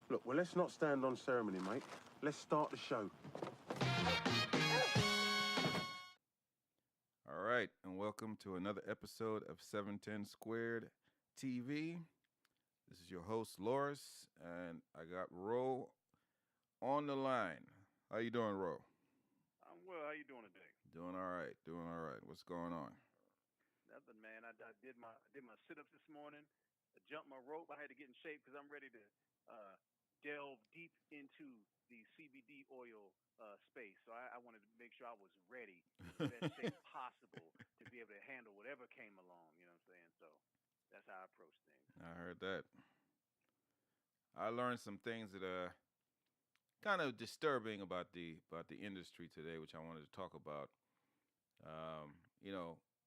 Look, well, let's not stand on ceremony, mate. Let's start the show. All right, and welcome to another episode of 710 Squared TV. This is your host, Loris, and I got Ro on the line. How you doing, Ro? I'm well. How you doing today? Doing all right. What's going on? Nothing, man. I did my sit-ups this morning. I jumped my rope. I had to get in shape because I'm ready to delve deep into the CBD oil space. So I wanted to make sure I was ready in the best shape possible to be able to handle whatever came along. You know what I'm saying? So that's how I approach things. I heard that. I learned some things that are kind of disturbing about the industry today, which I wanted to talk about.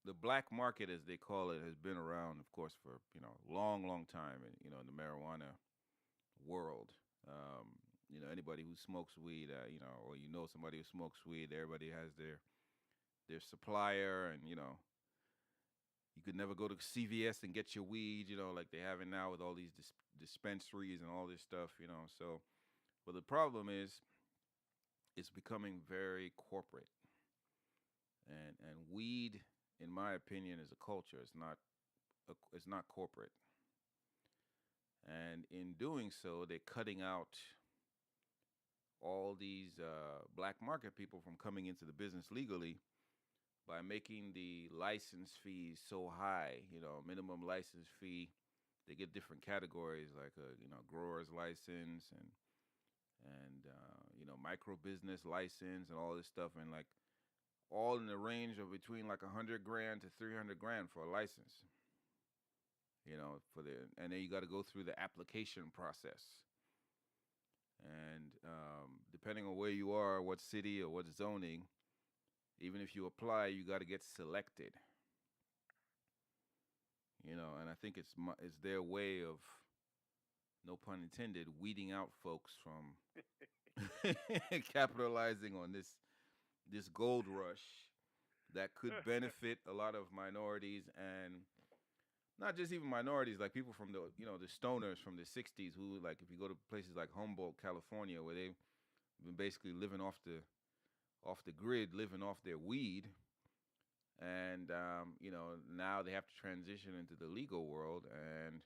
The black market, as they call it, has been around, of course, for long time, in the marijuana world. Anybody who smokes weed, or somebody who smokes weed, everybody has their supplier, and you could never go to CVS and get your weed, like they have it now with all these dispensaries and all this stuff, So, but the problem is, it's becoming very corporate, and weed, in my opinion, is a culture. It's not corporate. And in doing so, they're cutting out all these black market people from coming into the business legally by making the license fees so high. Minimum license fee. They get different categories like a grower's license and micro business license and all this stuff, and like all in the range of between like $100,000 to $300,000 for a license. And then you got to go through the application process. And depending on where you are, what city or what zoning, even if you apply, you got to get selected. And I think it's their way of, no pun intended, weeding out folks from capitalizing on this gold rush that could benefit a lot of minorities, and not just even minorities, like people from the stoners from the 60s who, like, if you go to places like Humboldt, California, where they've been basically living off the grid, living off their weed, and now they have to transition into the legal world, and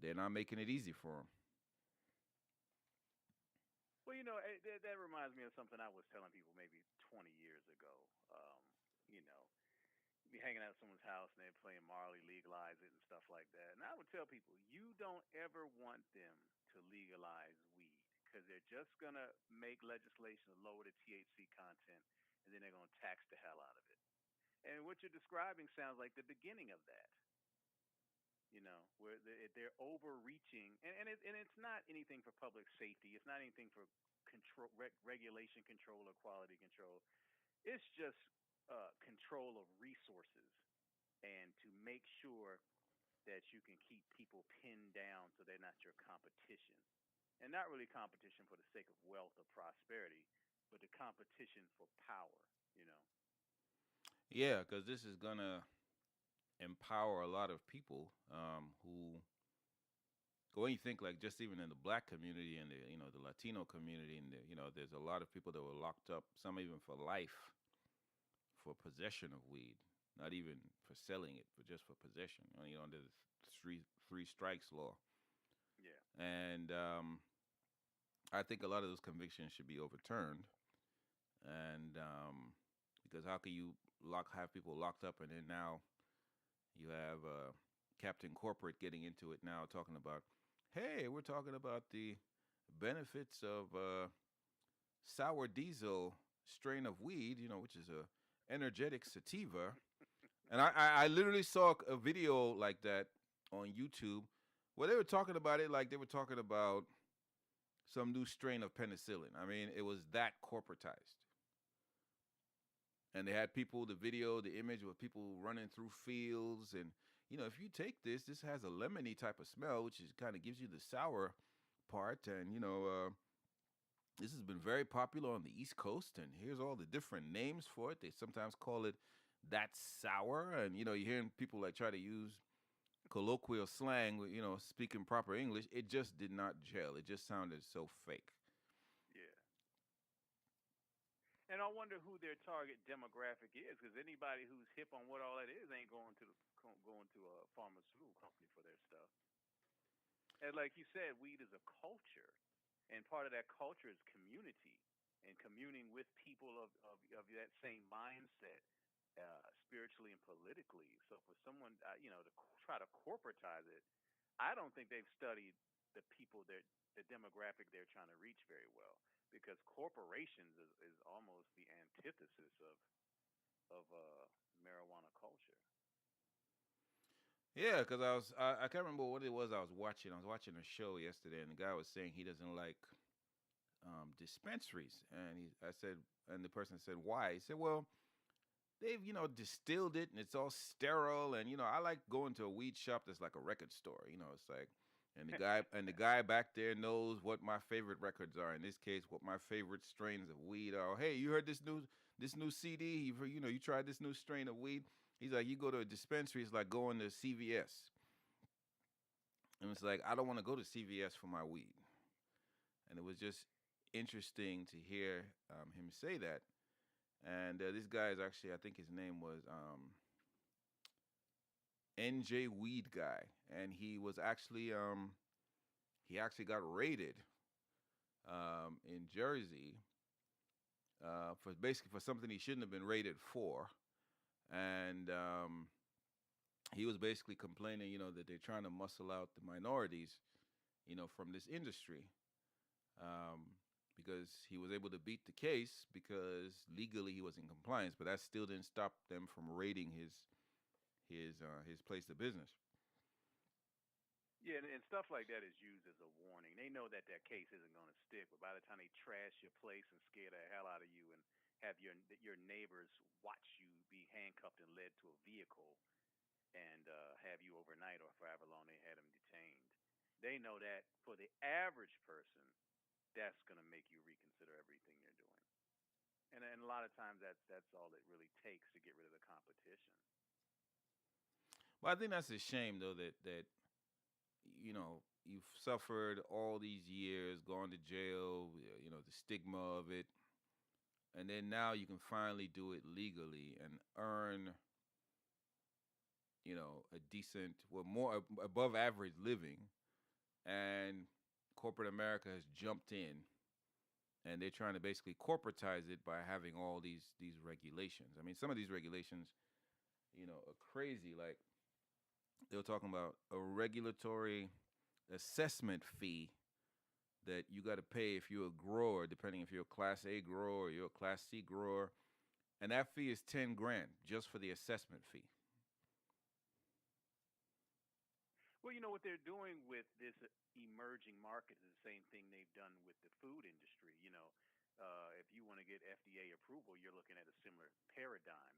they're not making it easy for them. Well, that reminds me of something I was telling people maybe 20 years ago. Be hanging out at someone's house and they're playing Marley, legalize it and stuff like that. And I would tell people, you don't ever want them to legalize weed because they're just going to make legislation to lower the THC content, and then they're going to tax the hell out of it. And what you're describing sounds like the beginning of that. Where they're overreaching, and it's not anything for public safety. It's not anything for control, regulation control, or quality control. It's just control of resources, and to make sure that you can keep people pinned down so they're not your competition, and not really competition for the sake of wealth or prosperity, but the competition for power. Yeah, because this is gonna empower a lot of people who go, when you think, like, just even in the black community and the Latino community, and there's a lot of people that were locked up, some even for life, for possession of weed, not even for selling it, but just for possession. Under the three strikes law. Yeah. And I think a lot of those convictions should be overturned. And because how can you have people locked up, and then now you have Captain Corporate getting into it now, talking about, hey, we're talking about the benefits of sour diesel strain of weed, which is a energetic sativa. And I literally saw a video like that on YouTube where they were talking about it like they were talking about some new strain of penicillin. I mean, it was that corporatized. And they had people, the video, the image with people running through fields. And, if you take this has a lemony type of smell, which is kind of gives you the sour part. And, this has been very popular on the East Coast. And here's all the different names for it. They sometimes call it that sour. And, you're hearing people like try to use colloquial slang, speaking proper English, it just did not gel. It just sounded so fake. Yeah. And I wonder who their target demographic is, because anybody who's hip on what all that is ain't going to a pharmaceutical company for their stuff. And like you said, weed is a culture, and part of that culture is community and communing with people of that same mindset, spiritually and politically. So for someone, to try to corporatize it, I don't think they've studied the people the demographic they're trying to reach very well, because corporations is almost the antithesis of marijuana culture. Yeah, because I can't remember what it was I was watching. I was watching a show yesterday, and the guy was saying he doesn't like dispensaries, and I said, and the person said why? He said, well, they've distilled it, and it's all sterile, and I like going to a weed shop that's like a record store. It's like, and the guy back there knows what my favorite records are. In this case, what my favorite strains of weed are. Hey, you heard this new CD? You tried this new strain of weed? He's like, you go to a dispensary, it's like going to CVS. And it's like, I don't want to go to CVS for my weed. And it was just interesting to hear him say that. And this guy is actually, I think his name was NJ Weed Guy. And he actually got raided in Jersey for something he shouldn't have been raided for. And he was basically complaining, that they're trying to muscle out the minorities, from this industry, because he was able to beat the case because legally he was in compliance, but that still didn't stop them from raiding his place of business. Yeah, and stuff like that is used as a warning. They know that case isn't going to stick, but by the time they trash your place and scare the hell out of you and have your neighbors watch you be handcuffed and led to a vehicle and have you overnight or for however long they had them detained, they know that for the average person, that's going to make you reconsider everything you're doing. And a lot of times that's all it really takes to get rid of the competition. But I think that's a shame, though, that you've suffered all these years, gone to jail, the stigma of it, and then now you can finally do it legally and earn, a decent, well, more above average living, and corporate America has jumped in, and they're trying to basically corporatize it by having all these regulations. I mean, some of these regulations, are crazy. Like, they were talking about a regulatory assessment fee that you got to pay if you're a grower, depending if you're a Class A grower or you're a Class C grower, and that fee is 10 grand just for the assessment fee. Well, what they're doing with this emerging market is the same thing they've done with the food industry. If you want to get FDA approval, you're looking at a similar paradigm.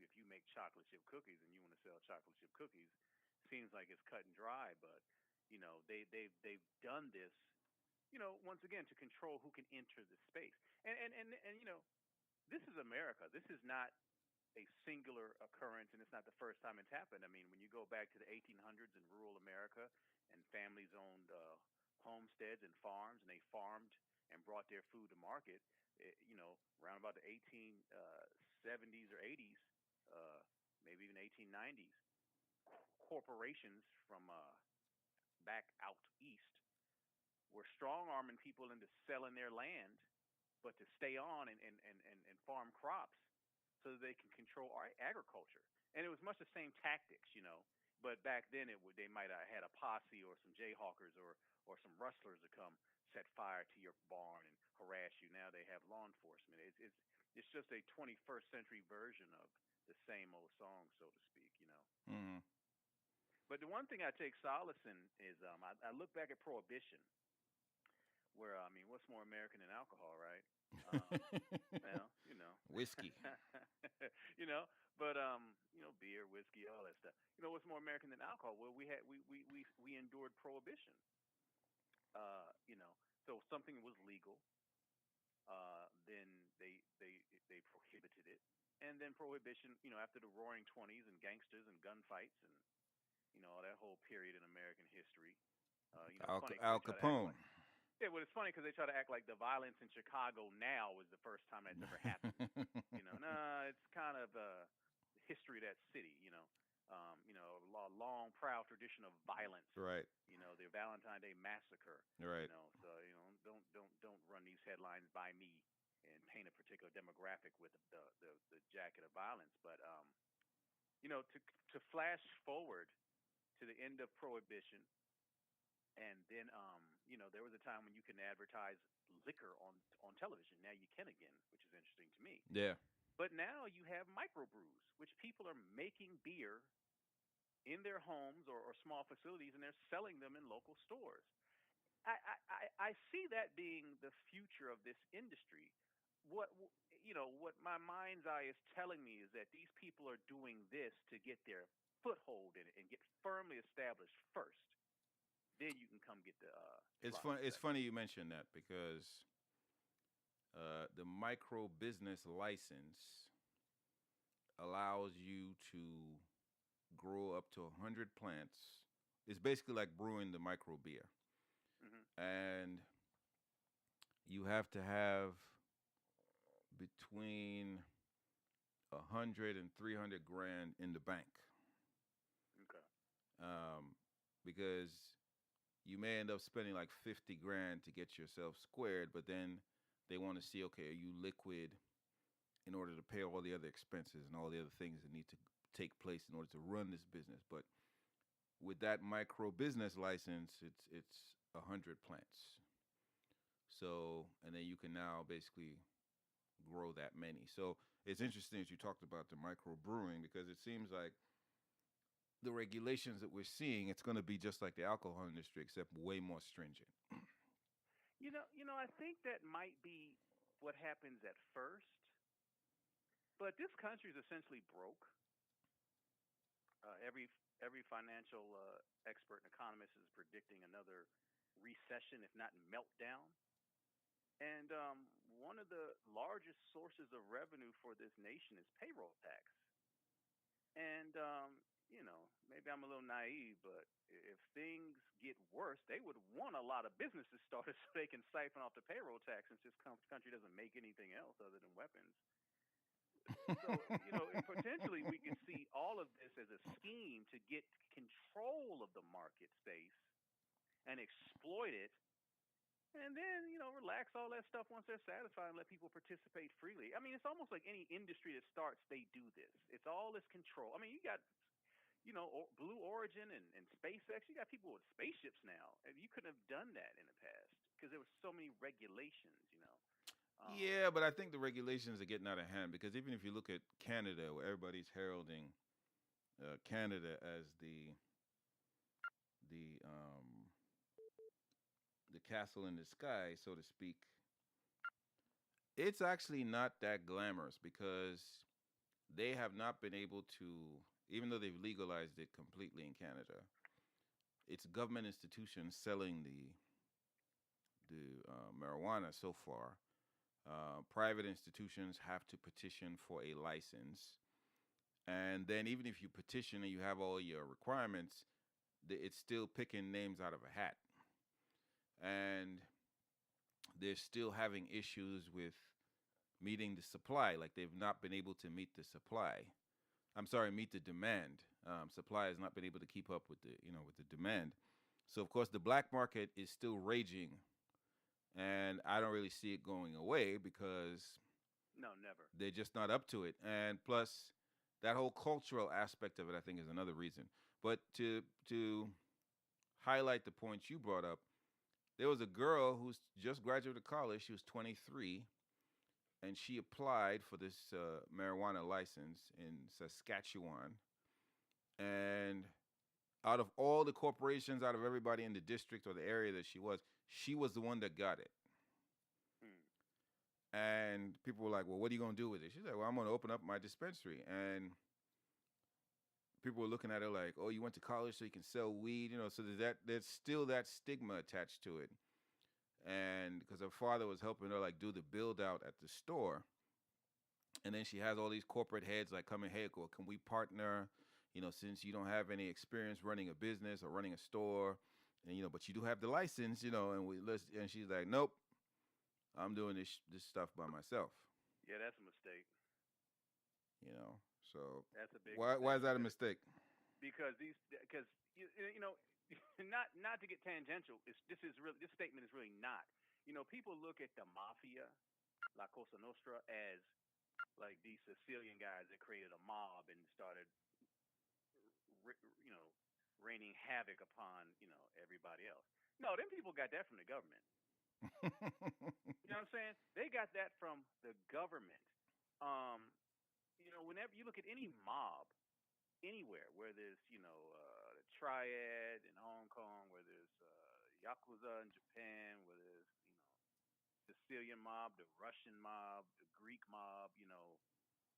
If you make chocolate chip cookies and you want to sell chocolate chip cookies, seems like it's cut and dry, but they've done this, once again to control who can enter the space. And this is America. This is not a singular occurrence, and it's not the first time it's happened. I mean, when you go back to the 1800s in rural America, and families owned homesteads and farms, and they farmed and brought their food to market, around about the 1870s or 80s, maybe even 1890s, corporations from back out east were strong arming people into selling their land, but to stay on and farm crops so that they can control our agriculture. And it was much the same tactics, but back then they might have had a posse or some jayhawkers or some rustlers to come set fire to your barn and harass you. Now they have law enforcement. It's just a 21st century version of the same old song, so to speak. Mm-hmm. But the one thing I take solace in is I look back at Prohibition, where, I mean, what's more American than alcohol, right? Well, Whiskey. But beer, whiskey, all that stuff. What's more American than alcohol? Well, we endured Prohibition. So something was legal, then they prohibited it, and then Prohibition. After the Roaring '20s and gangsters and gunfights and that whole period in American history. It's funny because Al they try to act Capone. like yeah, well, it's funny because they try to act like the violence in Chicago now was the first time that's ever happened. Nah, it's kind of history of that city. A long, proud tradition of violence. Right. The Valentine Day massacre. Right. So don't run these headlines by me and paint a particular demographic with the jacket of violence. But to flash forward to the end of Prohibition, and then there was a time when you can advertise liquor on television. Now you can again, which is interesting to me. Yeah. But now you have microbrews, which people are making beer in their homes or small facilities, and they're selling them in local stores. I see that being the future of this industry. What my mind's eye is telling me is that these people are doing this to get their foothold in it and get firmly established first. Then you can come get the. It's fun. It's funny you mentioned that because the micro business license allows you to grow up to 100 plants. It's basically like brewing the micro beer, and you have to have between 100 and 300 grand in the bank. Okay. Because you may end up spending like 50 grand to get yourself squared, but then they want to see, okay, are you liquid in order to pay all the other expenses and all the other things that need to take place in order to run this business. But with that micro business license, it's 100 plants. So, and then you can now basically grow that many. So it's interesting that you talked about the micro brewing because it seems like the regulations that we're seeing, it's going to be just like the alcohol industry, except way more stringent. I think that might be what happens at first, but this country is essentially broke. Every financial expert and economist is predicting another recession, if not meltdown. And one of the largest sources of revenue for this nation is payroll tax. And maybe I'm a little naive, but if things get worse, they would want a lot of businesses started so they can siphon off the payroll tax since this country doesn't make anything else other than weapons. So, potentially we could see all of this as a scheme to get control of the market space and exploit it. And then, relax all that stuff once they're satisfied and let people participate freely. I mean, it's almost like any industry that starts, they do this. It's all this control. I mean, you got Blue Origin and SpaceX. You got people with spaceships now. You couldn't have done that in the past because there were so many regulations. Yeah, but I think the regulations are getting out of hand because even if you look at Canada, where everybody's heralding Canada as the castle in the sky, so to speak, it's actually not that glamorous because they have not been able to, even though they've legalized it completely in Canada, it's government institutions selling the marijuana so far. Private institutions have to petition for a license. And then even if you petition and you have all your requirements, it's still picking names out of a hat. And they're still having issues with meeting the supply. Like they've not been able to meet the supply. I'm sorry, meet the demand. Supply has not been able to keep up with the demand. So of course the black market is still raging, and I don't really see it going away because no, never. They're just not up to it. And plus, that whole cultural aspect of it, I think, is another reason. But to highlight the points you brought up, there was a girl who's just graduated college. She was 23, and she applied for this marijuana license in Saskatchewan. And out of all the corporations, out of everybody in the district or the area that she was the one that got it. And people were like, well, what are you going to do with it? She's like, well, I'm going to open up my dispensary. And people were looking at her like, oh, you went to college so you can sell weed, so there's still that stigma attached to it. And because her father was helping her like do the build out at the store. And then she has all these corporate heads like coming, hey, can we partner? since you don't have any experience running a business or running a store, and but you do have the license, and she's like, nope, I'm doing this stuff by myself. Yeah, that's a mistake. So That's a big why mistake is that a mistake? because you know not to get tangential. This statement is really not. People look at the mafia, La Cosa Nostra, as like these Sicilian guys that created a mob and started, ri- you know, raining havoc upon everybody else. No, them people got that from the government. You know what I'm saying? They got that from the government. Um, whenever you look at any mob anywhere, where there's the Triad in Hong Kong, where there's Yakuza in Japan, where there's Sicilian mob, the Russian mob, the Greek mob,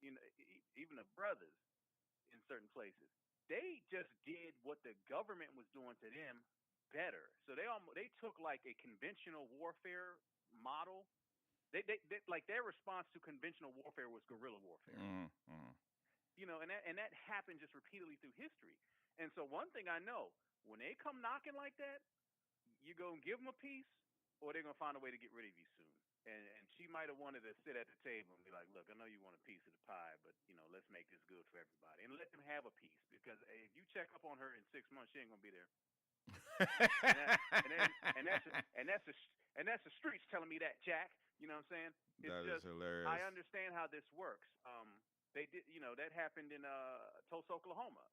even the brothers in certain places. They just did what the government was doing to them better. So they took like a conventional warfare model. They like their response to conventional warfare was guerrilla warfare. Mm-hmm. And that happened just repeatedly through history. And so one thing I know, when they come knocking like that, you gonna give them a piece, or they're gonna find a way to get rid of you soon. And she might have wanted to sit at the table and be like, look, I know you want a piece of the pie, but let's make this good for everybody, and let them have a piece. Because if you check up on her in 6 months, she ain't gonna be there. and that's the streets telling me that, Jack. You know what I'm saying? It's That is just hilarious. I understand how this works. They did, that happened in Tulsa, Oklahoma.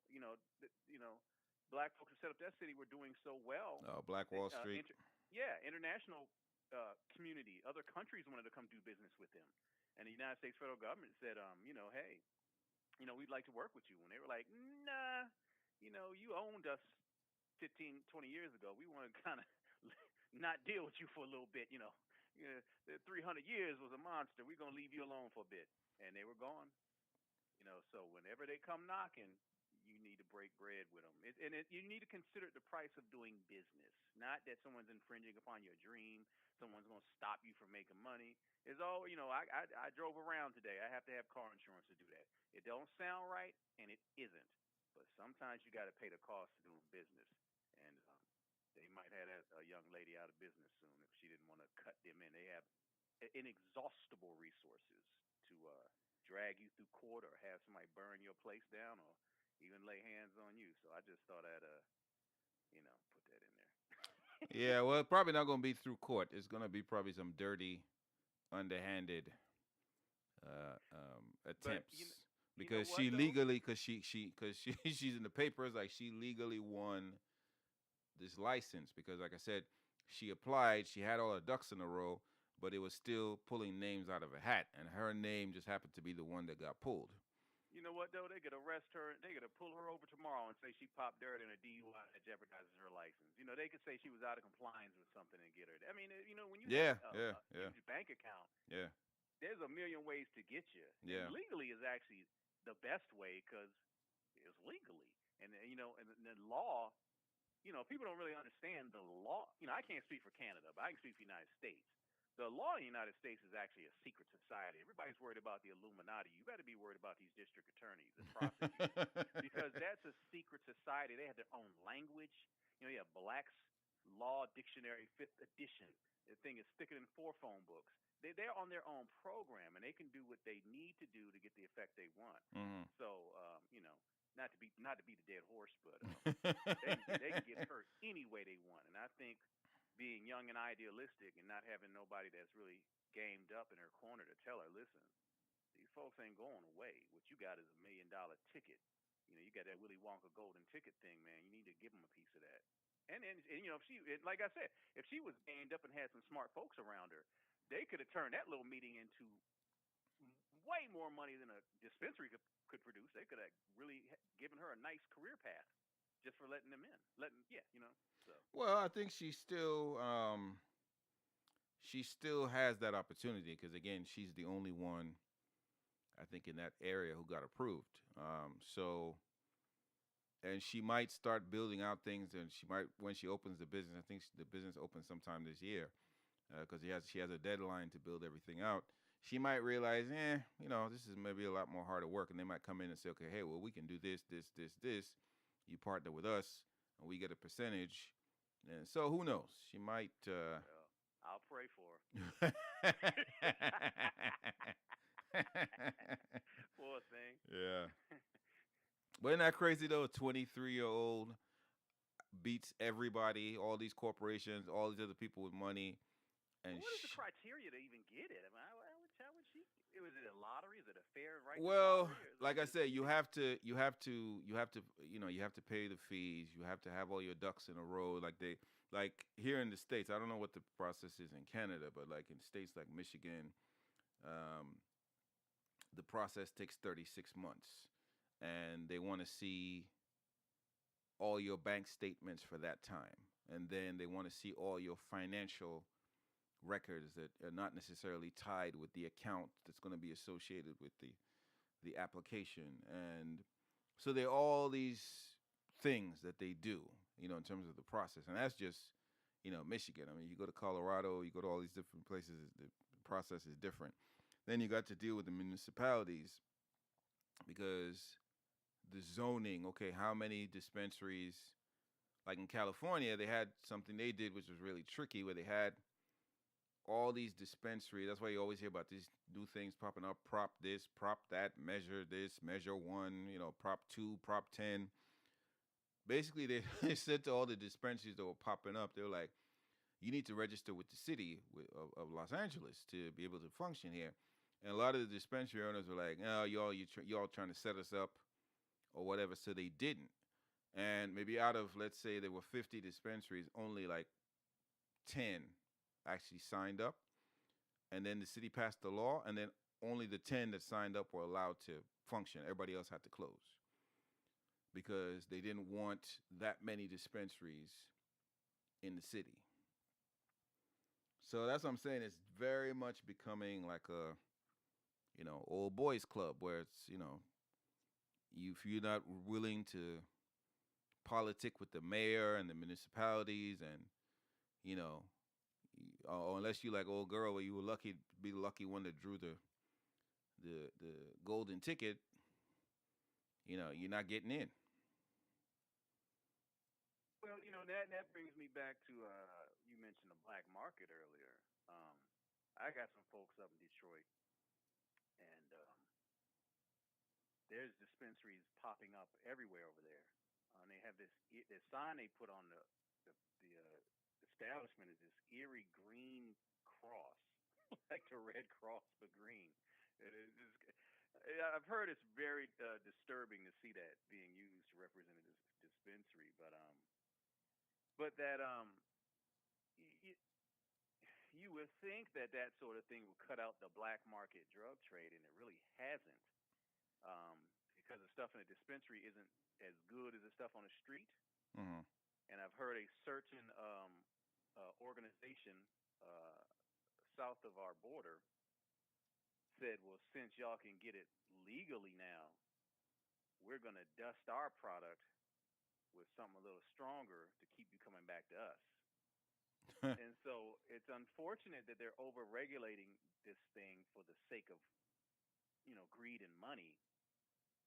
Black folks who set up that city were doing so well. Black Wall Street. International community, other countries wanted to come do business with them, and the United States federal government said, hey, we'd like to work with you. And they were like, nah, you owned us 15, 20 years ago. We want to kind of not deal with you for a little bit. The 300 years was a monster. We're gonna leave you alone for a bit, and they were gone. So whenever they come knocking, you need to break bread with them, you need to consider the price of doing business. Not that someone's infringing upon your dream, someone's gonna stop you from making money. It's all I drove around today. I have to have car insurance to do that. It don't sound right, and it isn't. But sometimes you got to pay the cost of doing business, and they might have a young lady out of business soon if she didn't want to cut them in. They have inexhaustible resources to drag you through court or have somebody burn your place down or even lay hands on you. So I just thought I'd put that in there. Yeah, well, it's probably not going to be through court. It's going to be probably some dirty, underhanded attempts. Because she legally, because she's in the papers, like she legally won this license. Because, like I said, she applied, she had all her ducks in a row, but it was still pulling names out of a hat, and her name just happened to be the one that got pulled. You know what, though? They could arrest her. They could pull her over tomorrow and say she popped dirt in a DUI that jeopardizes her license. They could say she was out of compliance with something and get her. I mean, when you have a huge bank account, there's a million ways to get you. Yeah. And legally is actually the best way because it's legally. And the law, people don't really understand the law. I can't speak for Canada, but I can speak for the United States. The law in the United States is actually a secret society. Everybody's worried about the Illuminati. You got to be worried about these district attorneys and prosecutors because that's a secret society. They have their own language. You have Black's Law Dictionary 5th edition. The thing is thicker than 4 phone books. They're on their own program, and they can do what they need to do to get the effect they want. Mm-hmm. So, not to beat the dead horse, but they can get hurt any way they want. And I think being young and idealistic and not having nobody that's really gamed up in her corner to tell her, listen, these folks ain't going away. What you got is $1 million ticket. You got that Willy Wonka golden ticket thing, man. You need to give them a piece of that. And if she, like I said, if she was gamed up and had some smart folks around her, they could have turned that little meeting into way more money than a dispensary could produce. They could have really given her a nice career path just for letting them in. So. Well, I think she still has that opportunity because again, she's the only one, I think, in that area who got approved. And she might start building out things, and she might, when she opens the business, I think the business opens sometime this year because she has a deadline to build everything out. she might realize, this is maybe a lot more harder work, and they might come in and say, okay, hey, well, we can do this, this, this, this. You partner with us, and we get a percentage. And so who knows? She might. Well, I'll pray for her. Poor thing. Yeah. But isn't that crazy though? A 23-year-old beats everybody, all these corporations, all these other people with money. And what is the criteria to even get it? I mean, how would she? Was it a lottery? Is it a fair right? Well, like I said, you have to pay the fees. You have to have all your ducks in a row. Like here in the States, I don't know what the process is in Canada, but like in states like Michigan, the process takes 36 months, and they want to see all your bank statements for that time, and then they want to see all your financial records that are not necessarily tied with the account that's going to be associated with the application. And so there are all these things that they do, in terms of the process. And that's just, Michigan. I mean, you go to Colorado, you go to all these different places, the process is different. Then you got to deal with the municipalities because the zoning, okay, how many dispensaries, like in California, they had something they did which was really tricky, where they had all these dispensaries. That's why you always hear about these new things popping up: prop this, prop that, measure this, measure one, prop 2, prop 10. Basically, they said to all the dispensaries that were popping up, they were like, you need to register with the city of Los Angeles to be able to function here. And a lot of the dispensary owners were like, oh, y'all trying to set us up or whatever, so they didn't. And maybe out of, let's say there were 50 dispensaries, only like 10 actually signed up. And then the city passed the law, and then only the 10 that signed up were allowed to function. Everybody else had to close because they didn't want that many dispensaries in the city. So that's what I'm saying. It's very much becoming like a, old boys club, where it's, if you're not willing to politic with the mayor and the municipalities, and, or unless you like old girl where you were lucky to be the lucky one that drew the golden ticket, you're not getting in. Well, that brings me back to you mentioned the black market earlier. I got some folks up in Detroit, and there's dispensaries popping up everywhere over there. And they have this sign they put on the establishment is this eerie green cross, like the Red Cross but green. I've heard it's very disturbing to see that being used to represent a dispensary, but that you would think that sort of thing would cut out the black market drug trade, and it really hasn't, because the stuff in a dispensary isn't as good as the stuff on the street. Mm-hmm. And I've heard a certain organization south of our border said, well, since y'all can get it legally now, we're going to dust our product with something a little stronger to keep you coming back to us. And so it's unfortunate that they're over-regulating this thing for the sake of, greed and money,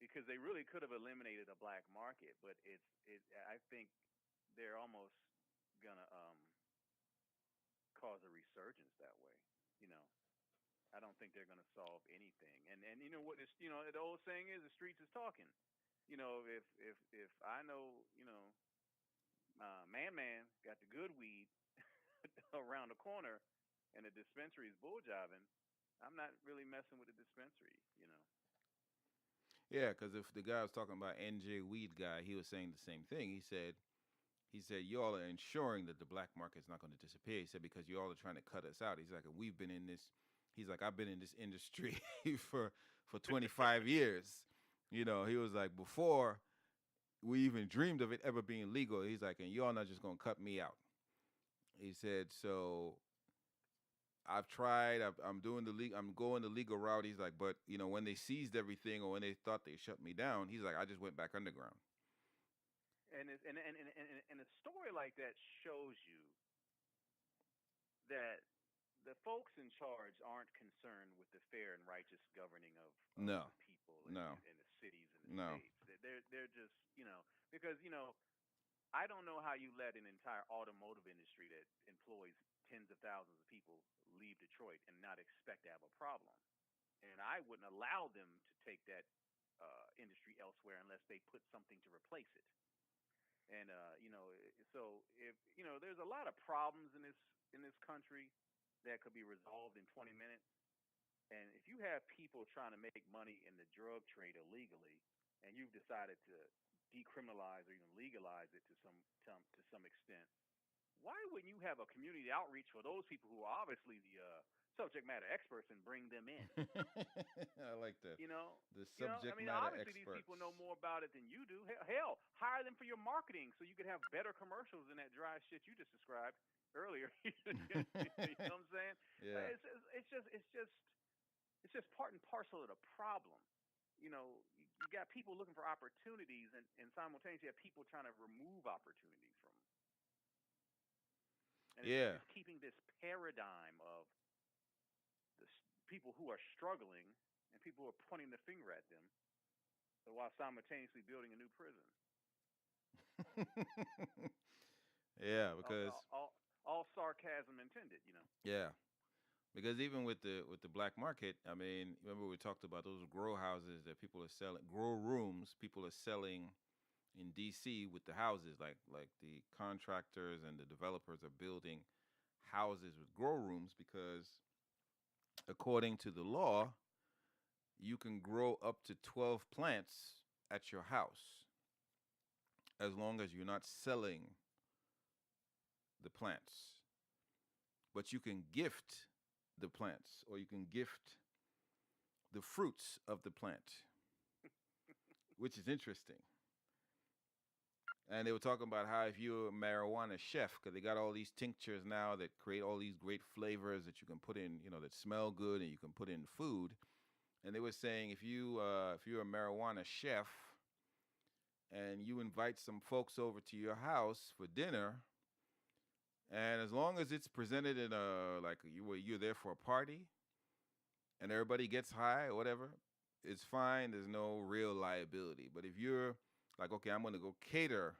because they really could have eliminated a black market. But I think they're almost gonna cause a resurgence that way. I don't think they're gonna solve anything. And what this, the old saying is, the streets is talking. If I know, man got the good weed around the corner, and the dispensary is bull jobbing, I'm not really messing with the dispensary. Yeah, because if the guy was talking about NJ Weed guy, he was saying the same thing. He said y'all are ensuring that the black market is not going to disappear. He said because y'all are trying to cut us out. He's like, we've been in this. He's like, I've been in this industry for 25 years. He was like, before we even dreamed of it ever being legal. He's like, and y'all not just going to cut me out. He said, so I've tried. I'm going the legal route. He's like, but when they seized everything, or when they thought they shut me down, he's like, I just went back underground. And a story like that shows you that the folks in charge aren't concerned with the fair and righteous governing of No, the people no, in the cities and the no. states. They're just because I don't know how you let an entire automotive industry that employs tens of thousands of people leave Detroit and not expect to have a problem. And I wouldn't allow them to take that industry elsewhere unless they put something to replace it. And so if there's a lot of problems in this country that could be resolved in 20 minutes. And if you have people trying to make money in the drug trade illegally, and you've decided to decriminalize or even legalize it to some extent, why wouldn't you have a community outreach for those people who are obviously the subject matter experts and bring them in? I like that. You know, The subject I mean, matter obviously these experts. people know more about it than you do. Hell, hire them for your marketing so you could have better commercials than that dry shit you just described earlier. You know what I'm saying? Yeah. It's just part and parcel of the problem. You got people looking for opportunities, and simultaneously you have people trying to remove opportunities from them. And Yeah. it's keeping this paradigm of people who are struggling and people who are pointing the finger at them, so while simultaneously building a new prison. Yeah, because All sarcasm intended. yeah, because even with the black market, I mean, remember we talked about those grow houses that people are selling, grow rooms people are selling in DC with the houses, like the contractors and the developers are building houses with grow rooms because according to the law, you can grow up to 12 plants at your house as long as you're not selling the plants. But you can gift the plants or you can gift the fruits of the plant, which is interesting. And they were talking about how if you're a marijuana chef, because they got all these tinctures now that create all these great flavors that you can put in, that smell good and you can put in food. And they were saying if you're a marijuana chef and you invite some folks over to your house for dinner, and as long as it's presented in you're there for a party and everybody gets high or whatever, it's fine. There's no real liability. But if you're like, okay, I'm going to go cater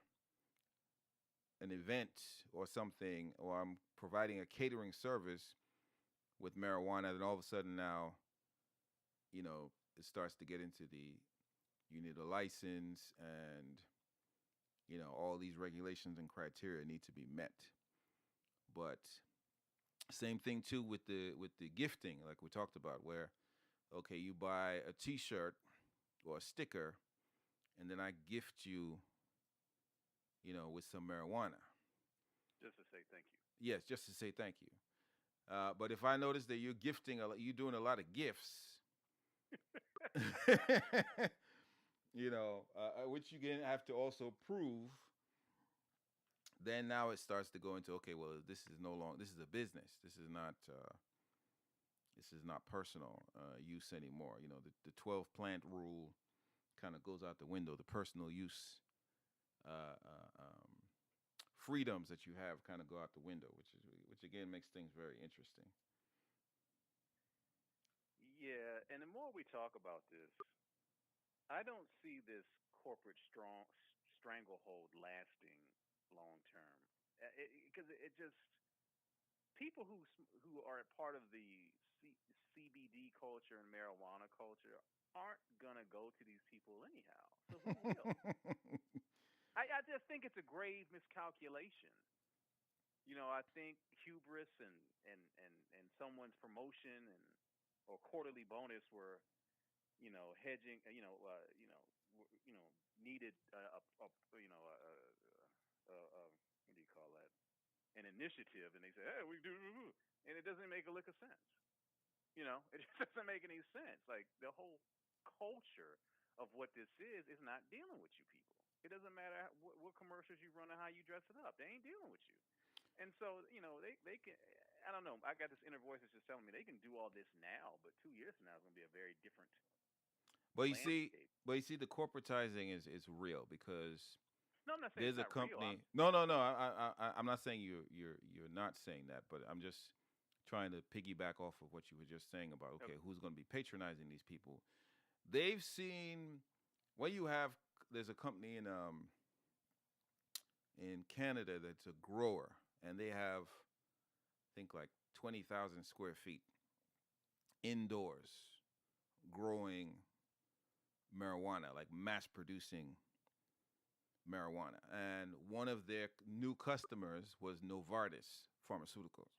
an event or something, or I'm providing a catering service with marijuana, then all of a sudden now, it starts to get into you need a license and, all these regulations and criteria need to be met. But same thing too with the gifting, like we talked about, where, okay, you buy a T-shirt or a sticker, and then I gift you, with some marijuana. Just to say thank you. Yes, just to say thank you. But if I notice that you're you're doing a lot of gifts, which you again have to also prove, then now it starts to go into, okay, well, this is a business. This is not personal use anymore. The 12 plant rule kind of goes out the window. The personal use freedoms that you have kind of go out the window, which again makes things very interesting. Yeah, and the more we talk about this, I don't see this corporate stranglehold lasting long term, because it just people who are a part of the CBD culture and marijuana culture aren't gonna go to these people anyhow. So who will? I just think it's a grave miscalculation. I think hubris and someone's promotion or quarterly bonus were, hedging, needed what do you call that? An initiative, and they say, hey, we do, and it doesn't make a lick of sense. It just doesn't make any sense. Like the whole culture of what this is not dealing with you people. It doesn't matter what commercials you run or how you dress it up. They ain't dealing with you. And so, they can, I don't know. I got this inner voice that's just telling me they can do all this now, but 2 years from now is going to be a very different But you see, landscape. the corporatizing is real because No, I'm not saying there's it's a not real. company. No. I'm not saying you're not saying that, but I'm just trying to piggyback off of what you were just saying about, okay, who's going to be patronizing these people. They've seen when you have there's a company in Canada that's a grower, and they have I think like 20,000 square feet indoors growing marijuana, like mass producing marijuana. And one of their new customers was Novartis Pharmaceuticals.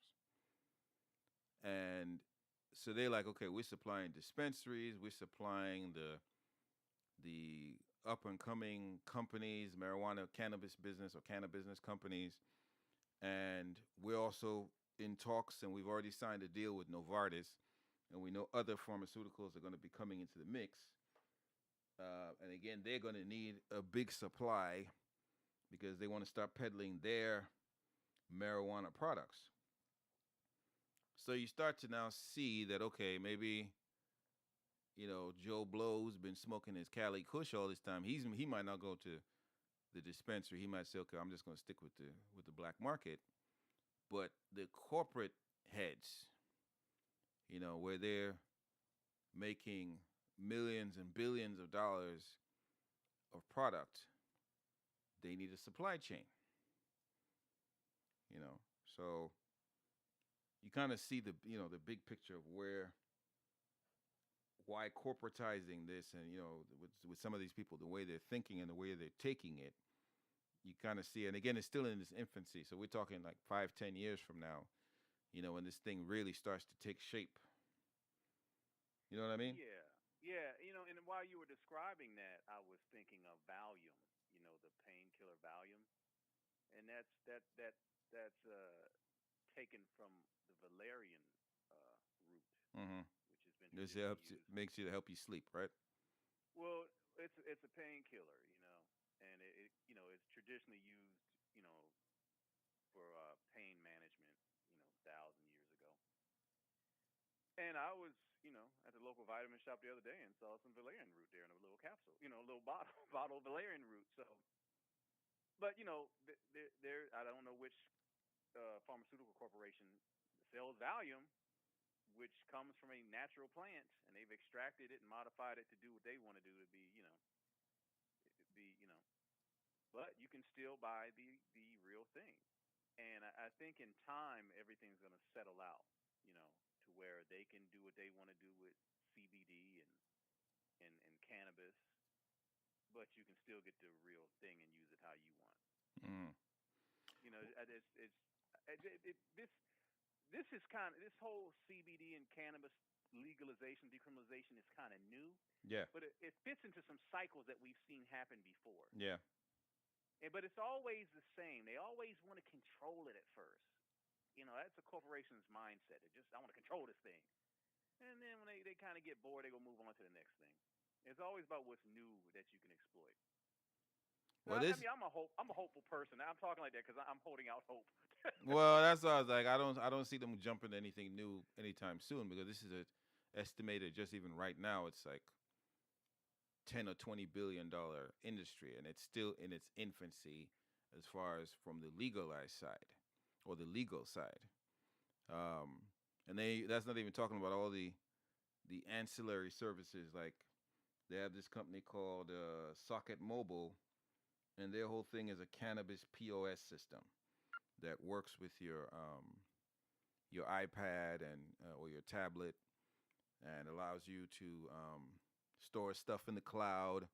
And so they're like, okay, we're supplying dispensaries, we're supplying the up and coming companies, marijuana, cannabis business or cannabusiness companies. And we're also in talks, and we've already signed a deal with Novartis, and we know other pharmaceuticals are going to be coming into the mix. And again, they're going to need a big supply because they want to start peddling their marijuana products. So you start to now see that, okay, maybe, Joe Blow's been smoking his Cali Kush all this time. He might not go to the dispensary. He might say, okay, I'm just going to stick with the black market. But the corporate heads, where they're making millions and billions of dollars of product, they need a supply chain. So you kind of see the big picture of why corporatizing this, and with some of these people, the way they're thinking and the way they're taking it, you kind of see. And again, it's still in its infancy, so we're talking like 5-10 years from now, when this thing really starts to take shape. You know what I mean? Yeah. And while you were describing that, I was thinking of Valium, the painkiller Valium, and that's taken from the valerian root, Mm-hmm. which has been This makes you to help you sleep, right? Well, it's a painkiller, and it's traditionally used, for pain management, 1,000 years ago. And I was, at the local vitamin shop the other day and saw some valerian root there in a little capsule, a little bottle of valerian root. So, but there I don't know which pharmaceutical corporation sells Valium, which comes from a natural plant, and they've extracted it and modified it to do what they want to do to be, But you can still buy the real thing, and I think in time everything's going to settle out, to where they can do what they want to do with CBD and cannabis, but you can still get the real thing and use it how you want. Mm. This whole CBD and cannabis legalization, decriminalization is kind of new. Yeah. But it fits into some cycles that we've seen happen before. Yeah. But it's always the same. They always want to control it at first. That's a corporation's mindset. I want to control this thing. And then when they kind of get bored, they go move on to the next thing. It's always about what's new that you can exploit. Well, I'm a hopeful person. I'm talking like that because I'm holding out hope. Well, that's what I was like. I don't see them jumping to anything new anytime soon, because this is estimated just even right now. It's like $10 or $20 billion industry, and it's still in its infancy as far as from the legalized side or the legal side. And that's not even talking about all the ancillary services. Like they have this company called Socket Mobile, and their whole thing is a cannabis POS system that works with your iPad and or your tablet, and allows you to store stuff in the cloud,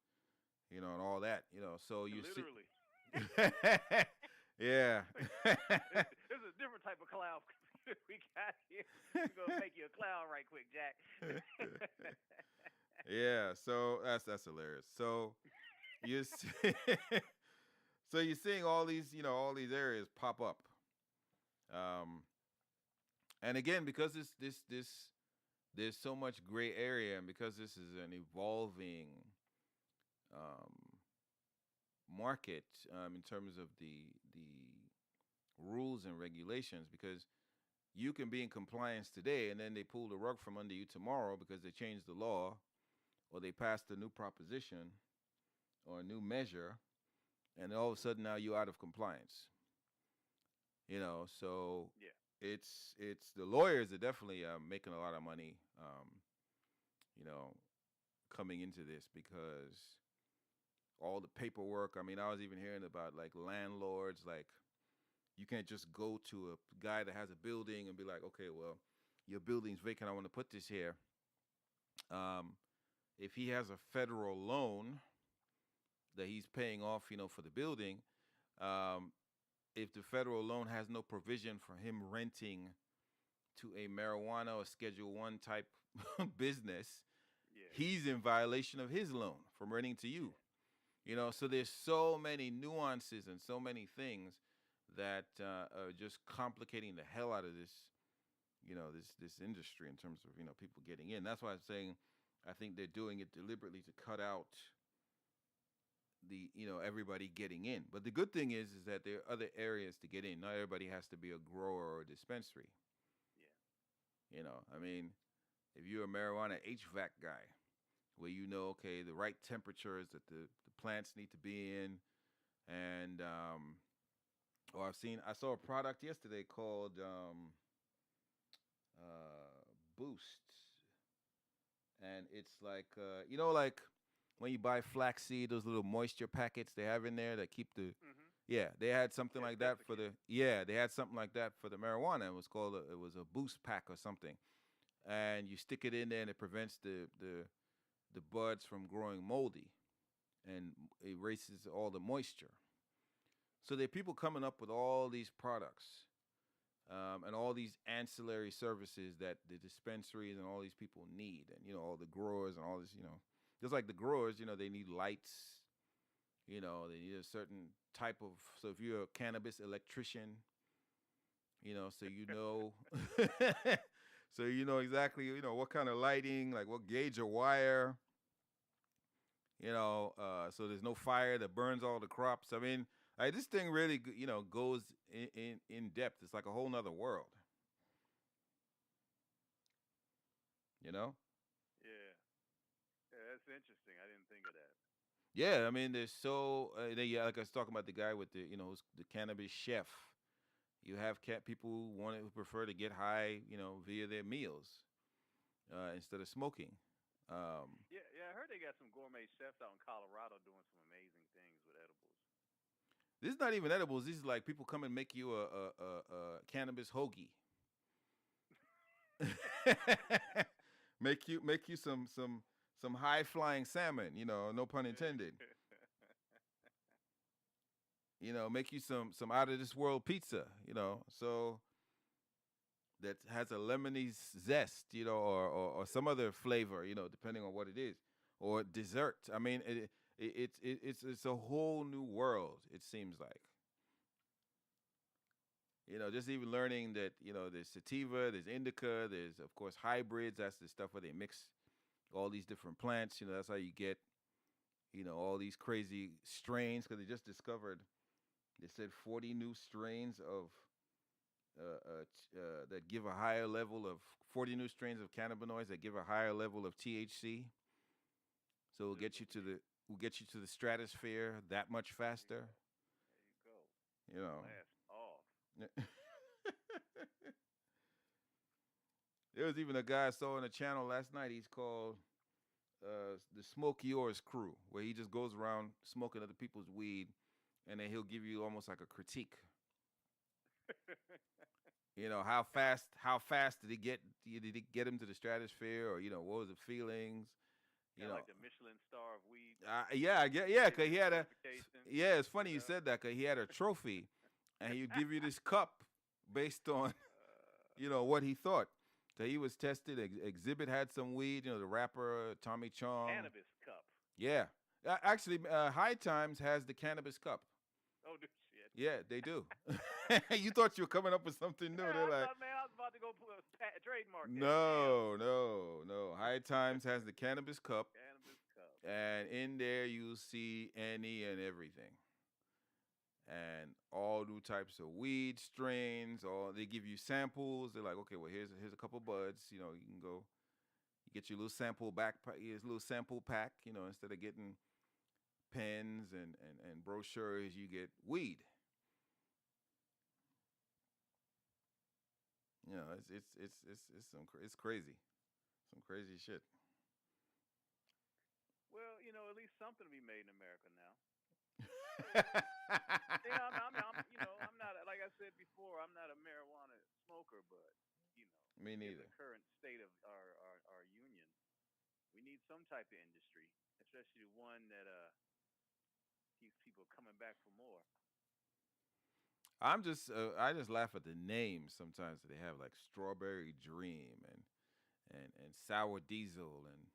and all that, So you literally. Yeah. This is a different type of cloud we got here. We're gonna make you a cloud right quick, Jack. Yeah. So that's hilarious. So you so you're seeing all these areas pop up. And again, because there's so much gray area, and because this is an evolving market in terms of the rules and regulations, because you can be in compliance today and then they pull the rug from under you tomorrow because they changed the law or they passed a new proposition or a new measure, and all of a sudden now you're out of compliance. So yeah. it's the lawyers are definitely making a lot of money, you know, coming into this because all the paperwork. I mean, I was even hearing about like landlords, like you can't just go to a guy that has a building and be like, okay, well, your building's vacant. I want to put this here. Um, if he has a federal loan that he's paying off, for the building, um, if the federal loan has no provision for him renting to a marijuana or Schedule One type business, Yeah. he's in violation of his loan from renting to you. So there's so many nuances and so many things that are just complicating the hell out of this industry in terms of people getting in. That's why I'm saying I think they're doing it deliberately to cut out the everybody getting in. But the good thing is that there are other areas to get in. Not everybody has to be a grower or a dispensary. I mean, if you're a marijuana HVAC guy, where okay, the right temperatures that the plants need to be in, and I saw a product yesterday called Boost, and it's like like when you buy flaxseed, those little moisture packets they have in there that keep the Mm-hmm. yeah, they had something like that for they had something like that for the marijuana. It was called it was a Boost pack or something, and you stick it in there and it prevents the buds from growing moldy and erases all the moisture. So there are people coming up with all these products and all these ancillary services that the dispensaries and all these people need, and all the growers and all this, just like the growers, they need lights, they need a certain type of. So if you're a cannabis electrician, so so you know exactly what kind of lighting, like what gauge of wire, so there's no fire that burns all the crops. I mean, this thing really, goes in depth. It's like a whole nother world. Yeah. Yeah, that's interesting. I didn't think of that. Yeah, I mean, there's like I was talking about the guy with who's the cannabis chef. You have people who prefer to get high, via their meals instead of smoking. Yeah, I heard they got some gourmet chefs out in Colorado doing some amazing things with edibles. This is not even edibles. This is like people come and make you a cannabis hoagie. make you some high flying salmon. No pun intended. Make you some out of this world pizza. So that has a lemony zest. Or some other flavor. Depending on what it is, or dessert. I mean, it's a whole new world. It seems like. Just even learning that, there's sativa, there's indica, there's, of course, hybrids. That's the stuff where they mix all these different plants. That's how you get, all these crazy strains, because they just discovered, they said 40 new strains of, that give a higher level of, 40 new strains of cannabinoids that give a higher level of THC. So we'll get you to the stratosphere that much faster. There you go. Blast off. There was even a guy I saw on the channel last night. He's called the Smoke Yours Crew, where he just goes around smoking other people's weed, and then he'll give you almost like a critique. How fast did he get him to the stratosphere, or what was the feelings? Like the Michelin star of weed. Cause he had it's funny you said that, cause he had a trophy, and he'd give you this cup based on, what he thought. So he was tested. Exhibit had some weed. The rapper Tommy Chong. Cannabis cup. Yeah, actually, High Times has the cannabis cup. Oh, shit. Yeah, they do. You thought you were coming up with something new. They're like, man, I was about to go put a trademark. No. High Times has the cannabis cup. Cannabis cup. And in there you'll see any and everything. And all new types of weed strains. Or they give you samples. They're like, okay, well here's a couple buds. You can go. You get your little sample backpack. Here's a little sample pack. Instead of getting pens and brochures, you get weed. You know, it's crazy, some crazy shit. Well, at least something to be made in America now. Me I'm not like I said before. I'm not a marijuana smoker, but given neither. the current state of our union, we need some type of industry, especially one that keeps people coming back for more. I just laugh at the names sometimes that they have, like Strawberry Dream and Sour Diesel and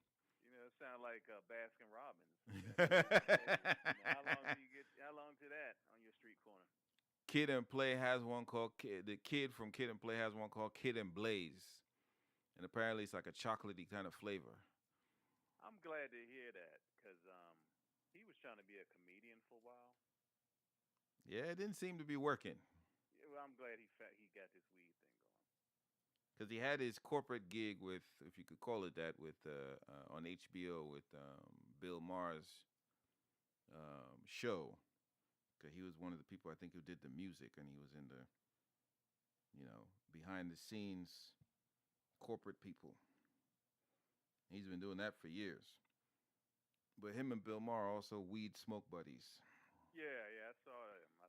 It sounds like Baskin Robbins. How long to that on your street corner? Kid and Play has one called the kid from Kid and Play has one called Kid and Blaze, and apparently it's like a chocolatey kind of flavor. I'm glad to hear that because he was trying to be a comedian for a while. Yeah, it didn't seem to be working Yeah, well, I'm glad he got this weed thing going. because he had his corporate gig with, if you could call it that, with on HBO with Bill Maher's show. Because he was one of the people I think who did the music, and he was in the, behind the scenes corporate people. He's been doing that for years. But him and Bill Maher are also weed smoke buddies. Yeah, I saw him. I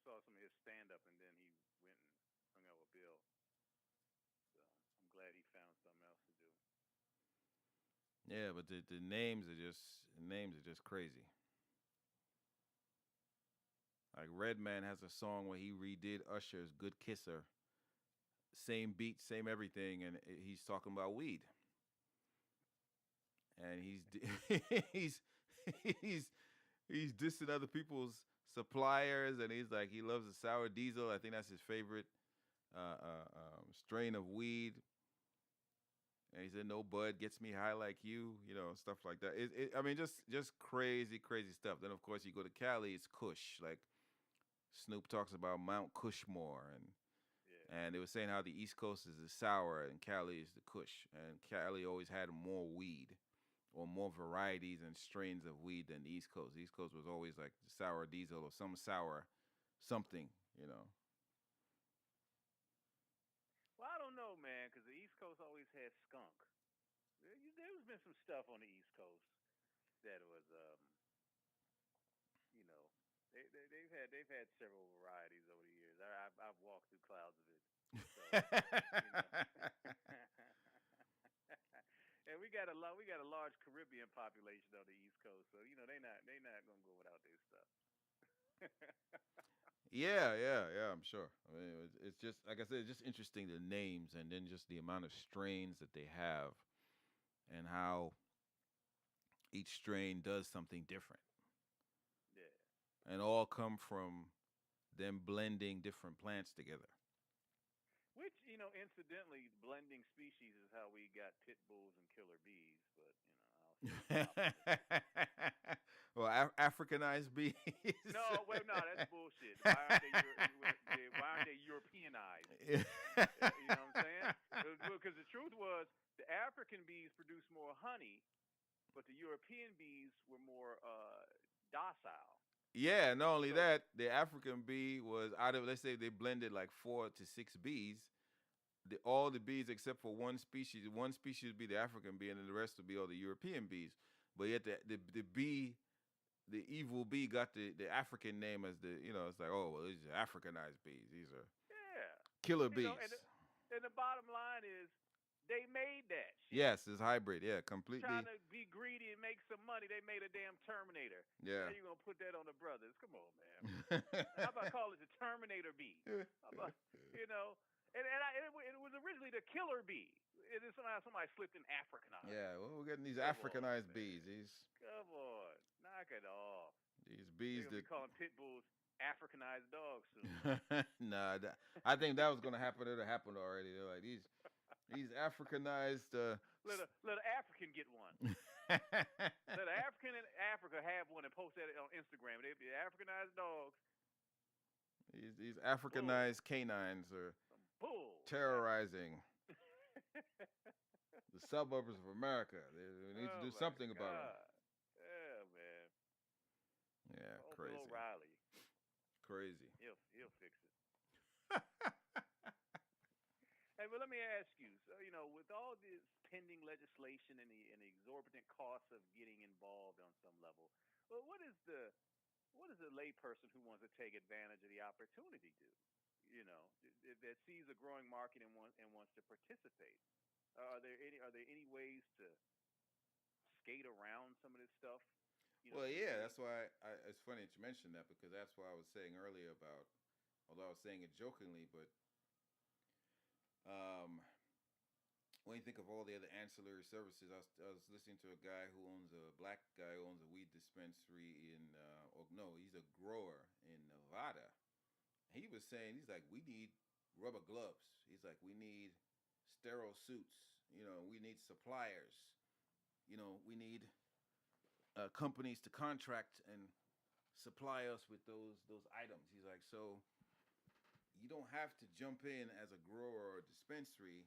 saw some of his stand up, and then he went and hung out with Bill. So I'm glad he found something else to do. Yeah, but the names are just crazy. Like Redman has a song where he redid Usher's "Good Kisser," same beat, same everything, and he's talking about weed. And he's he's he's dissing other people's suppliers, and he's like he loves the sour diesel. I think that's his favorite strain of weed. And he said, "No bud gets me high like you," stuff like that. I mean, just crazy, crazy stuff. Then of course you go to Cali, it's Kush. Like Snoop talks about Mount Kushmore, and they were saying how the East Coast is the sour and Cali is the Kush, and Cali always had more weed or more varieties and strains of weed than the East Coast. The East Coast was always like the sour diesel or some sour something. Well, I don't know, man, because the East Coast always had skunk. There's been some stuff on the East Coast that was, you know, they've had several varieties over the years. I've walked through clouds of it. So, and we got a large Caribbean population on the East Coast, so they not gonna go without their stuff. Yeah. I'm sure. I mean, it's just like I said, it's just interesting the names and then just the amount of strains that they have, and how each strain does something different, Yeah. and all come from them blending different plants together. Which, incidentally, blending species is how we got pit bulls and killer bees. But Well, Africanized bees. No, well, no, that's bullshit. Why aren't they Europeanized? Yeah. You know what I'm saying? Because the truth was, the African bees produce more honey, but the European bees were more docile. Yeah, not only So that, the African bee was out of, let's say they blended like 4 to 6 bees. All the bees except for one species would be the African bee, and then the rest would be all the European bees. But yet the bee, the evil bee, got the African name as it's like, oh, well, these are Africanized bees. These are yeah, killer bees. And the bottom line is, they made that shit. Yes, it's hybrid. Yeah, completely. Trying to be greedy and make some money, they made a damn Terminator. Yeah. How you gonna put that on the brothers? Come on, man. How about call it the Terminator bee? How about, it was originally the killer bee. It is somebody slipped in Africanized. Yeah, well, we're getting these Come Africanized on, bees. Come on, knock it off. These bees They're gonna be calling pit bulls Africanized dogs soon. Nah, I think that was gonna happen. It happened already. They're like these Africanized. Let an African get one. Let an African in Africa have one and post that on Instagram. They'd be Africanized dogs. These Africanized canines are terrorizing the suburbs of America. We need to do something about them. Yeah, man. Yeah, crazy. Bill O'Reilly. Crazy. He'll fix it. me ask you. So, with all this pending legislation and the exorbitant costs of getting involved on some level, well, what does a layperson who wants to take advantage of the opportunity do? That sees a growing market and wants to participate. Are there any ways to skate around some of this stuff? Well, To yeah, get that's why it's funny that you mentioned that because that's why I was saying earlier about, although I was saying it jokingly, but um, when you think of all the other ancillary services, I was listening to a guy who owns a black guy who owns a weed dispensary in, or no, he's a grower in Nevada. He was saying, he's like, we need rubber gloves. He's like, we need sterile suits. We need suppliers. We need companies to contract and supply us with those items. He's like, so you don't have to jump in as a grower or dispensary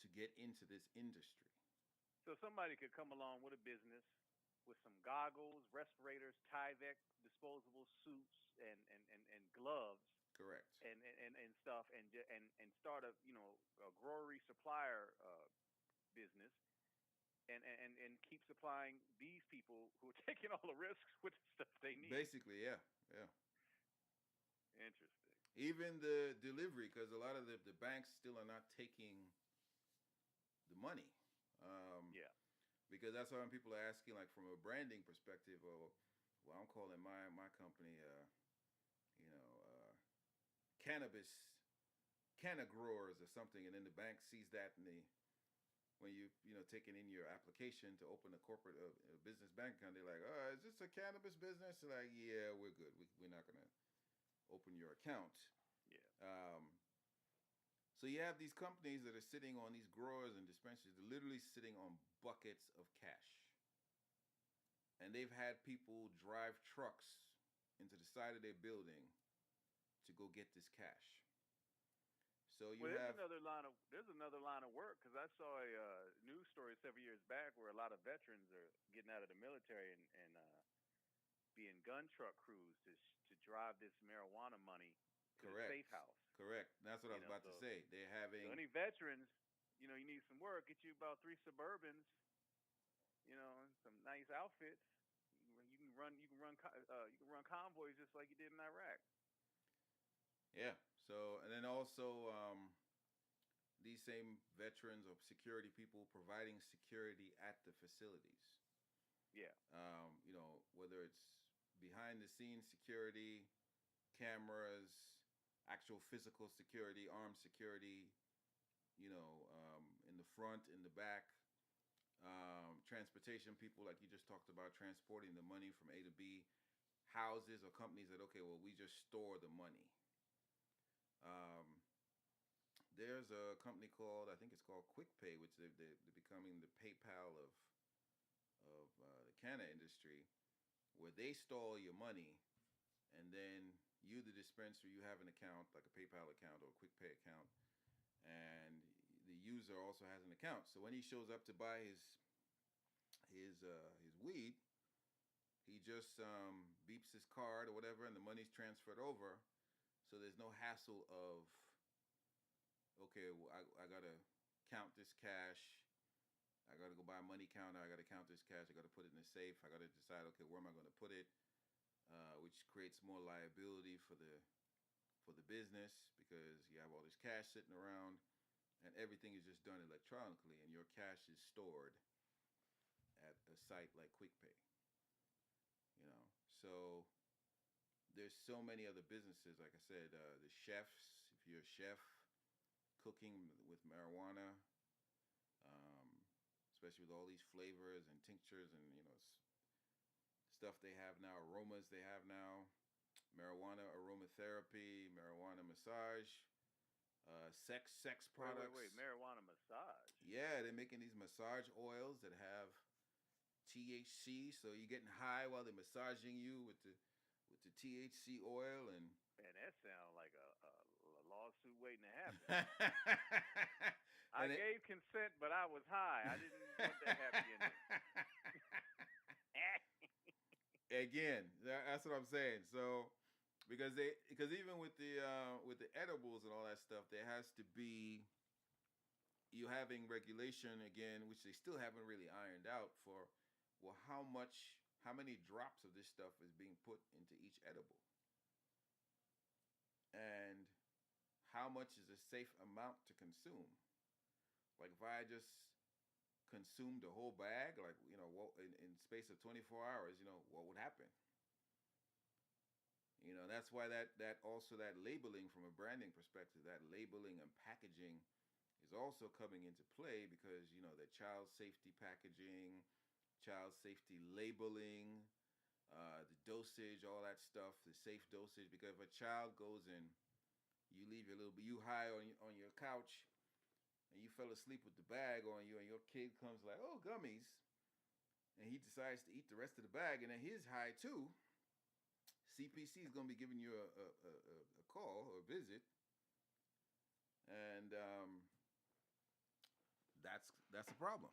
to get into this industry. so somebody could come along with a business with some goggles, respirators, Tyvek, disposable suits, and gloves Correct. and stuff, and start a growery supplier business, and keep supplying these people who are taking all the risks with the stuff they need. Basically, yeah, yeah. Interesting. Even the delivery, because a lot of the banks still are not taking the money. Yeah. Because that's why when people are asking, like from a branding perspective, or well, I'm calling my company, cannabis, canna growers or something, and then the bank sees that in when you taking in your application to open a corporate business bank account, they're like, oh, is this a cannabis business? They're like, yeah, we're good. We're not gonna open your account. Yeah. So you have these companies that are sitting on these growers and dispensaries, they're literally sitting on buckets of cash. And they've had people drive trucks into the side of their building to go get this cash. So you Well, have there's another line of work because I saw a news story several years back where a lot of veterans are getting out of the military and being gun truck crews to drive this marijuana money to the correct, safe house. correct. That's what I was about to say. They're having So any veterans, you need some work. Get you about 3 Suburbans, and some nice outfits. You can run convoys just like you did in Iraq. yeah. So and then also these same veterans or security people providing security at the facilities. Yeah. Whether it's behind the scenes security, cameras, actual physical security, armed security, in the front, in the back, transportation people, like you just talked about, transporting the money from A to B, houses or companies that, okay, well, we just store the money. There's a company called, I think it's called QuickPay, which they're becoming the PayPal of the canna industry, where they store your money, and then you, the dispenser, you have an account like a PayPal account or a QuickPay account, and the user also has an account. So when he shows up to buy his weed, he just beeps his card or whatever, and the money's transferred over. So there's no hassle of, okay, well, I gotta count this cash. I gotta go buy a money counter. I gotta count this cash. I gotta put it in a safe. I gotta decide, okay, where am I gonna put it? Which creates more liability for the business because you have all this cash sitting around, and everything is just done electronically, and your cash is stored at a site like QuickPay. So there's so many other businesses. Like I said, the chefs. If you're a chef, cooking with marijuana, especially with all these flavors and tinctures and stuff they have now, aromas they have now, marijuana aromatherapy, marijuana massage, sex products. Wait, marijuana massage. Yeah, they're making these massage oils that have THC, so you're getting high while they're massaging you with the THC oil and. Man, that sounds like a lawsuit waiting to happen. I gave consent, but I was high. I didn't want that happy ending. Again, that's what I'm saying. So, because even with the edibles and all that stuff, there has to be you having regulation again, which they still haven't really ironed out for, well, how many drops of this stuff is being put into each edible, and how much is a safe amount to consume. Like if I just consumed the whole bag, like what in space of 24 hours, what would happen? That's why that also that labeling from a branding perspective, that labeling and packaging is also coming into play because the child safety packaging, child safety labeling, the dosage, all that stuff, the safe dosage. Because if a child goes in, you leave you high on your couch, and you fell asleep with the bag on you, and your kid comes like, oh, gummies, and he decides to eat the rest of the bag, and then he's high too. CPC is going to be giving you a call or a visit, and that's a problem.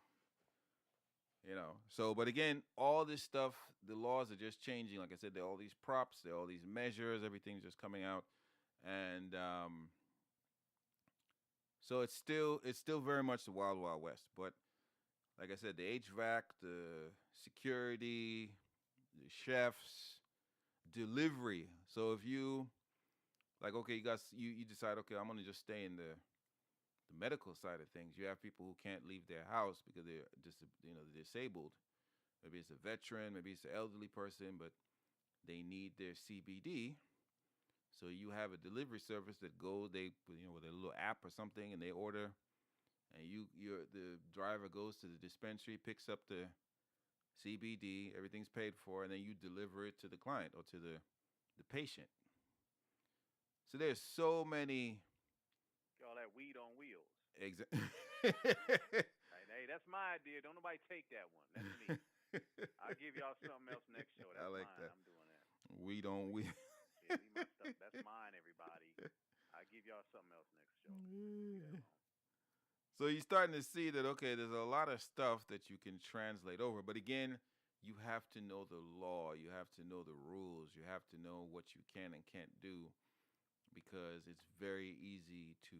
So, but again, all this stuff, the laws are just changing. Like I said, there are all these props, there are all these measures, everything's just coming out, and so it's still very much the wild wild west. But like I said, the HVAC, the security, the chefs, delivery. So if you like, okay, you decide, okay, I'm gonna just stay in the medical side of things. You have people who can't leave their house because they're just they're disabled. Maybe it's a veteran, maybe it's an elderly person, but they need their CBD. So you have a delivery service that with a little app or something, and they order, and the driver goes to the dispensary, picks up the CBD, everything's paid for, and then you deliver it to the client or to the patient. So there's so many. All that weed on wheels. Exactly. Hey, that's my idea. Don't nobody take that one. That's me. I'll give y'all something else next show. That's I like mine. that. I'm doing that. Weed on wheels. Yeah, leave my stuff. That's mine, everybody. I'll give y'all something else next show. Yeah. So you're starting to see that, okay, there's a lot of stuff that you can translate over. But again, you have to know the law. You have to know the rules. You have to know what you can and can't do, because it's very easy to,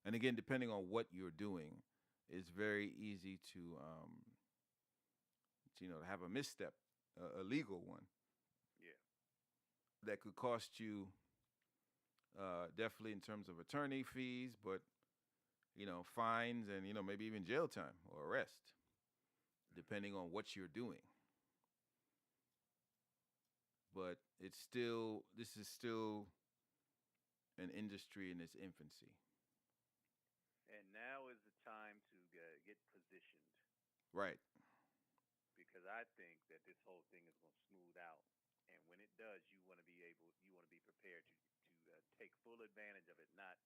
and again, depending on what you're doing, it's very easy to have a misstep, a legal one. Yeah. That could cost you definitely in terms of attorney fees, but fines and maybe even jail time or arrest, depending on what you're doing. But this is still an industry in its infancy. And now is the time to get positioned. Right. Because I think that this whole thing is going to smooth out, and when it does, you want to be prepared to take full advantage of it. Not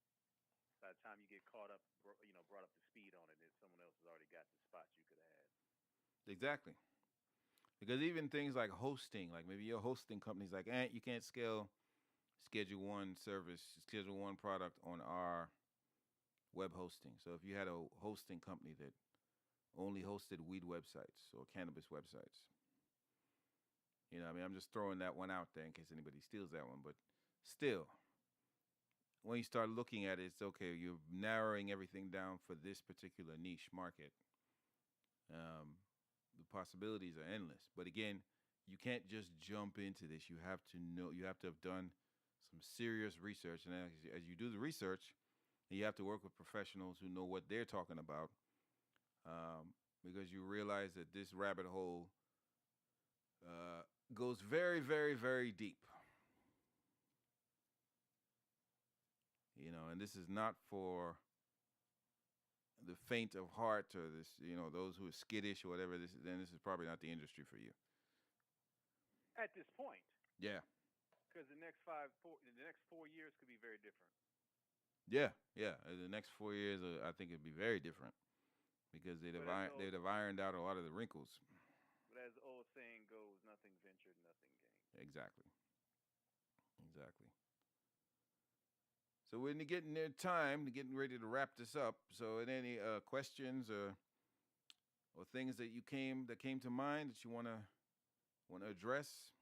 by the time you get caught up, brought up to speed on it, and someone else has already got the spots you could have had. Exactly. Because even things like hosting, like maybe your hosting company's like, you can't Schedule 1 service, Schedule 1 product on our web hosting. So if you had a hosting company that only hosted weed websites or cannabis websites, I'm just throwing that one out there in case anybody steals that one. But still, when you start looking at it, it's okay. You're narrowing everything down for this particular niche market. The possibilities are endless. But again, you can't just jump into this. You have to know. You have to have done some serious research, and as you do the research, you have to work with professionals who know what they're talking about, because you realize that this rabbit hole goes very, very, very deep. And this is not for the faint of heart or this, those who are skittish or whatever. This is probably not the industry for you. At this point. Yeah. Because the next 4 years could be very different. Yeah. The next 4 years, I think it'd be very different, because they'd have ironed out a lot of the wrinkles. But as the old saying goes, nothing ventured, nothing gained. Exactly. So we're getting near time, getting ready to wrap this up. So, any questions or things that came to mind that you want to address?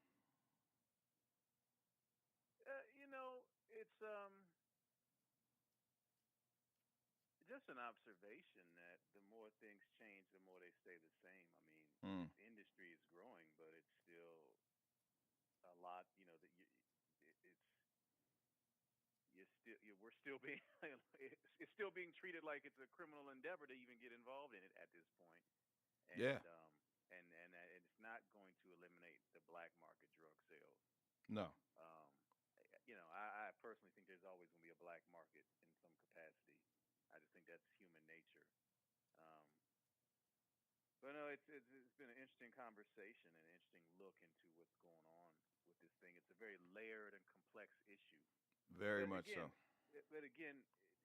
It's just just an observation that the more things change, the more they stay the same. I mean, Mm. the industry is growing, but it's still a lot. That it's we're still being it's still being treated like it's a criminal endeavor to even get involved in it at this point. Yeah. And it's not going to eliminate the black market drug sales. No. Um, I personally think there's always going to be a black market in some capacity. I just think that's human nature. Um, but no, it's been an interesting conversation and an interesting look into what's going on with this thing. It's a very layered and complex issue. Very But much so. again,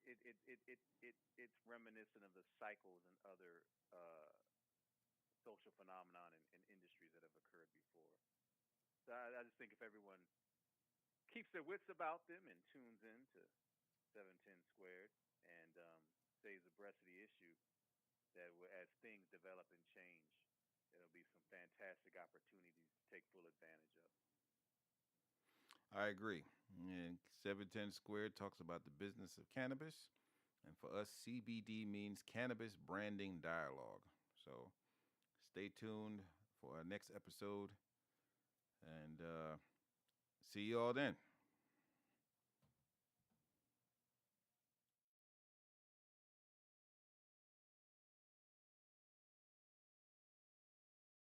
it's reminiscent of the cycles and other social phenomenon and industries that have occurred before. So I just think if everyone keeps their wits about them and tunes in to 710 squared and stays abreast of the issue, that as things develop and change, there'll be some fantastic opportunities to take full advantage of. I agree. And 710 Squared talks about the business of cannabis. And for us, CBD means cannabis branding dialogue. So stay tuned for our next episode. And see you all then.